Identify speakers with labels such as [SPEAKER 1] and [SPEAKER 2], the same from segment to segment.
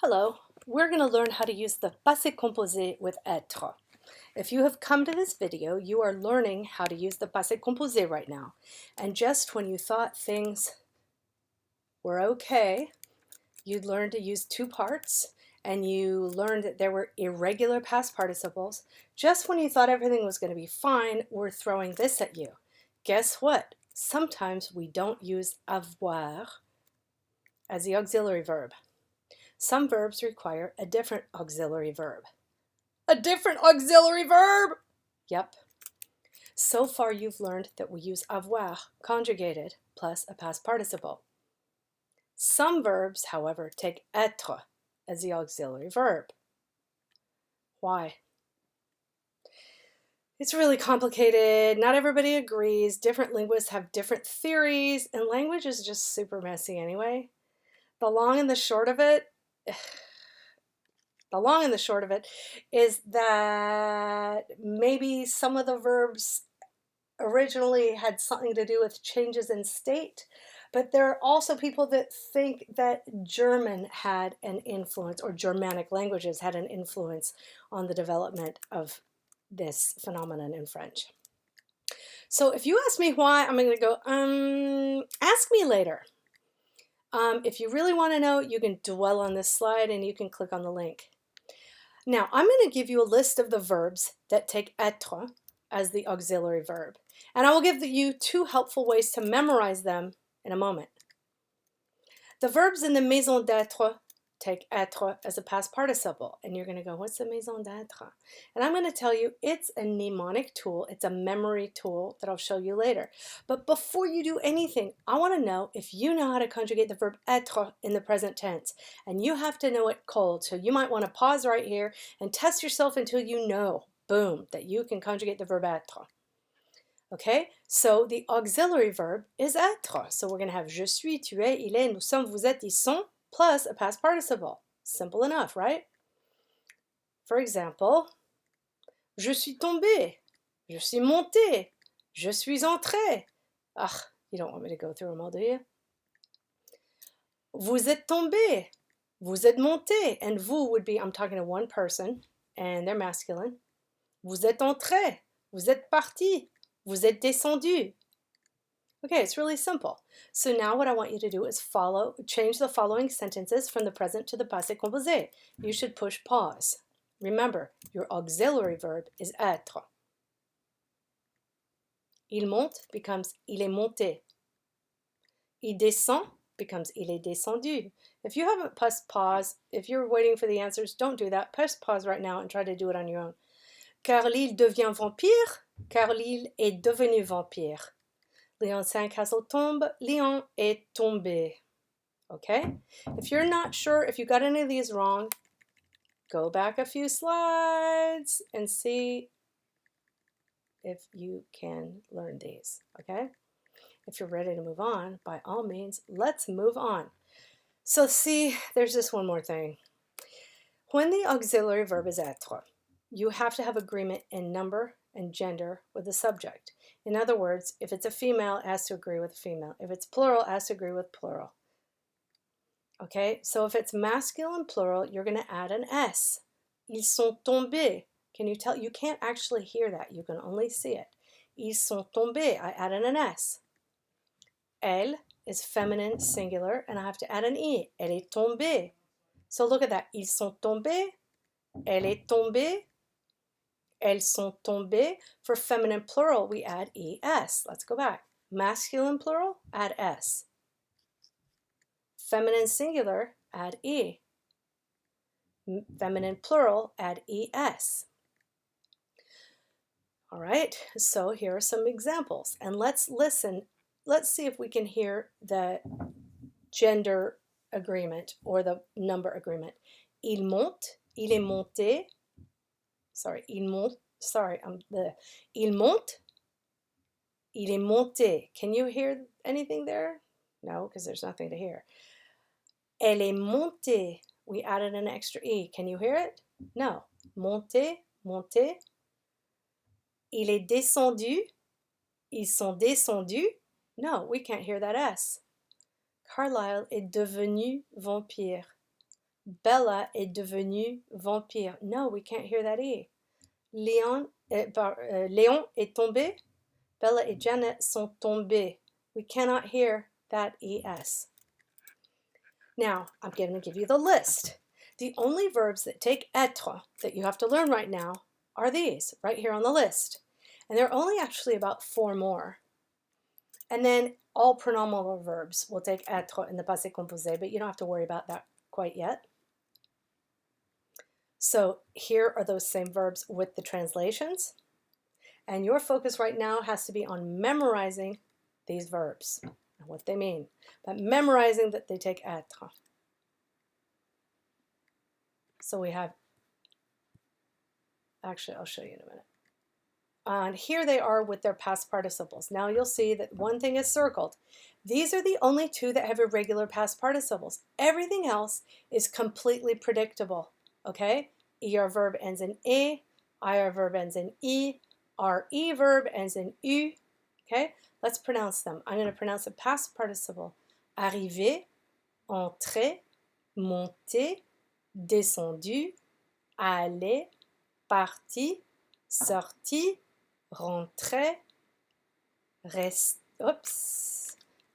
[SPEAKER 1] Hello, we're going to learn how to use the passé composé with être. If you have come to this video, you are learning how to use the passé composé right now. And just when you thought things were okay, you'd learned to use two parts, and you learned that there were irregular past participles. Just when you thought everything was going to be fine, we're throwing this at you. Guess what? Sometimes we don't use avoir as the auxiliary verb. Some verbs require a different auxiliary verb. A different auxiliary verb! Yep. So far you've learned that we use avoir conjugated plus a past participle. Some verbs, however, take être as the auxiliary verb. Why? It's really complicated. Not everybody agrees. Different linguists have different theories, and language is just super messy anyway. The long and the short of it is that maybe some of the verbs originally had something to do with changes in state, but there are also people that think that German had an influence, or Germanic languages had an influence on the development of this phenomenon in French. So if you ask me why, I'm going to go, ask me later. If you really want to know, you can dwell on this slide and you can click on the link. Now, I'm going to give you a list of the verbs that take être as the auxiliary verb. And I will give you two helpful ways to memorize them in a moment. The verbs in the maison d'être take être as a past participle. And you're going to go, what's the maison d'être? And I'm going to tell you it's a mnemonic tool. It's a memory tool that I'll show you later. But before you do anything, I want to know if you know how to conjugate the verb être in the present tense. And you have to know it cold. So you might want to pause right here and test yourself until you know, boom, that you can conjugate the verb être. Okay, so the auxiliary verb is être. So we're going to have je suis, tu es, il est, nous sommes, vous êtes, ils sont, plus a past participle. Simple enough, right? For example, je suis tombé, je suis monté, je suis entré. Ah, you don't want me to go through them all, do you? Vous êtes tombé, vous êtes monté, and vous would be, I'm talking to one person, and they're masculine. Vous êtes entré, vous êtes parti, vous êtes descendu. Okay, it's really simple. So now what I want you to do is change the following sentences from the present to the passé composé. You should push pause. Remember, your auxiliary verb is être. Il monte becomes il est monté. Il descend becomes il est descendu. If you haven't pressed pause, if you're waiting for the answers, don't do that. Press pause right now and try to do it on your own. Car l'île devient vampire, car l'île est devenue vampire. Léon Sandcastle tombe, Léon est tombé. Okay? If you're not sure, if you got any of these wrong, go back a few slides and see if you can learn these. Okay? If you're ready to move on, by all means, let's move on. So see, there's just one more thing. When the auxiliary verb is être, you have to have agreement in number and gender with the subject. In other words, if it's a female, it has to agree with a female. If it's plural, it has to agree with plural. Okay, so if it's masculine plural, you're going to add an S. Ils sont tombés. Can you tell? You can't actually hear that. You can only see it. Ils sont tombés. I added an S. Elle is feminine singular, and I have to add an I. Elle est tombée. So look at that. Ils sont tombés. Elle est tombée. Elles sont tombées. For feminine plural, we add ES. Let's go back. Masculine plural, add S. Feminine singular, add E. Feminine plural, add ES. All right, so here are some examples. And let's listen. Let's see if we can hear the gender agreement or the number agreement. Il monte, il est monté. Sorry, il monte. Il monte, il est monté. Can you hear anything there? No, because there's nothing to hear. Elle est montée. We added an extra E. Can you hear it? No. Monté, monté. Il est descendu. Ils sont descendus. No, we can't hear that S. Carlyle est devenu vampire. Bella est devenue vampire. No, we can't hear that E. Léon est tombé. Bella et Janet sont tombées. We cannot hear that ES. Now, I'm going to give you the list. The only verbs that take être that you have to learn right now are these, right here on the list. And there are only actually about 4 more. And then all pronominal verbs will take être in the passé composé, but you don't have to worry about that quite yet. So here are those same verbs with the translations. And your focus right now has to be on memorizing these verbs and what they mean, but memorizing that they take être. So we have, actually, I'll show you in a minute. And here they are with their past participles. Now you'll see that one thing is circled. These are the only 2 that have irregular past participles. Everything else is completely predictable, okay? ER verb ends in E, IR verb ends in I, RE verb ends in U, okay? Let's pronounce them. I'm going to pronounce the past participle. Arrivé, entré, monté, descendu, aller, parti, sorti, rentré,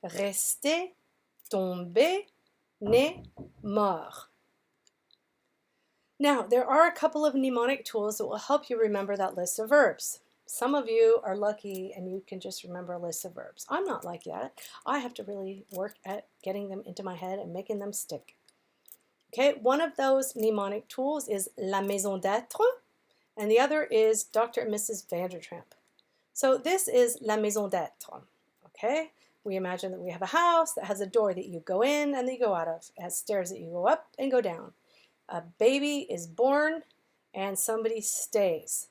[SPEAKER 1] resté, tombé, né, mort. Now, there are a couple of mnemonic tools that will help you remember that list of verbs. Some of you are lucky and you can just remember a list of verbs. I'm not like that. I have to really work at getting them into my head and making them stick. Okay, one of those mnemonic tools is la maison d'être, and the other is Dr. and Mrs. Vandertramp. So this is la maison d'être, okay? We imagine that we have a house that has a door that you go in and that you go out of. It has stairs that you go up and go down. A baby is born and somebody stays.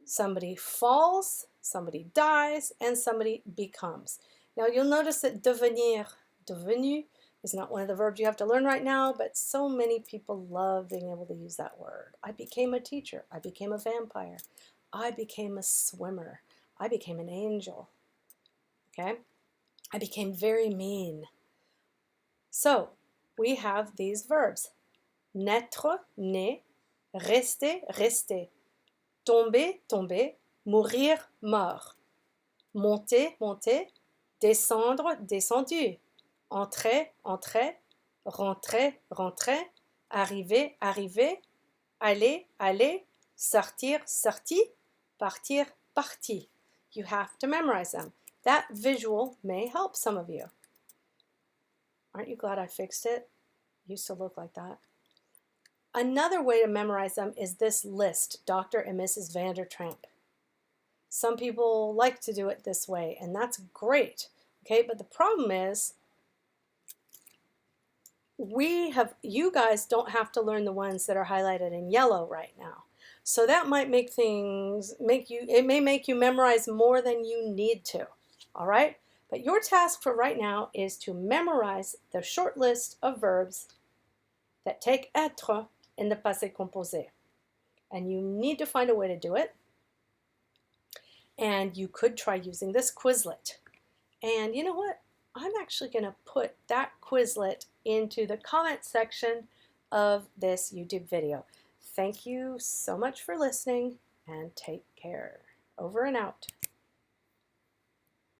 [SPEAKER 1] Somebody falls, somebody dies, and somebody becomes. Now you'll notice that devenir, devenu, is not one of the verbs you have to learn right now, but so many people love being able to use that word. I became a teacher. I became a vampire. I became a swimmer. I became an angel. Okay? I became very mean. So we have these verbs. Naître, né, rester, resté, tomber, tomber, mourir, mort, monter, monter, descendre, descendu, entrer, entrer, rentrer, rentrer, arriver, arriver, aller, aller, sortir, sorti, partir, parti. You have to memorize them. That visual may help some of you. Aren't you glad I fixed it? It used to look like that. Another way to memorize them is this list, Dr. and Mrs. Vandertramp. Some people like to do it this way, and that's great. Okay, but the problem is you guys don't have to learn the ones that are highlighted in yellow right now. So that might make it may make you memorize more than you need to. All right? But your task for right now is to memorize the short list of verbs that take être in the passé composé. And you need to find a way to do it. And you could try using this Quizlet. And you know what? I'm actually going to put that Quizlet into the comment section of this YouTube video. Thank you so much for listening and take care. Over and out.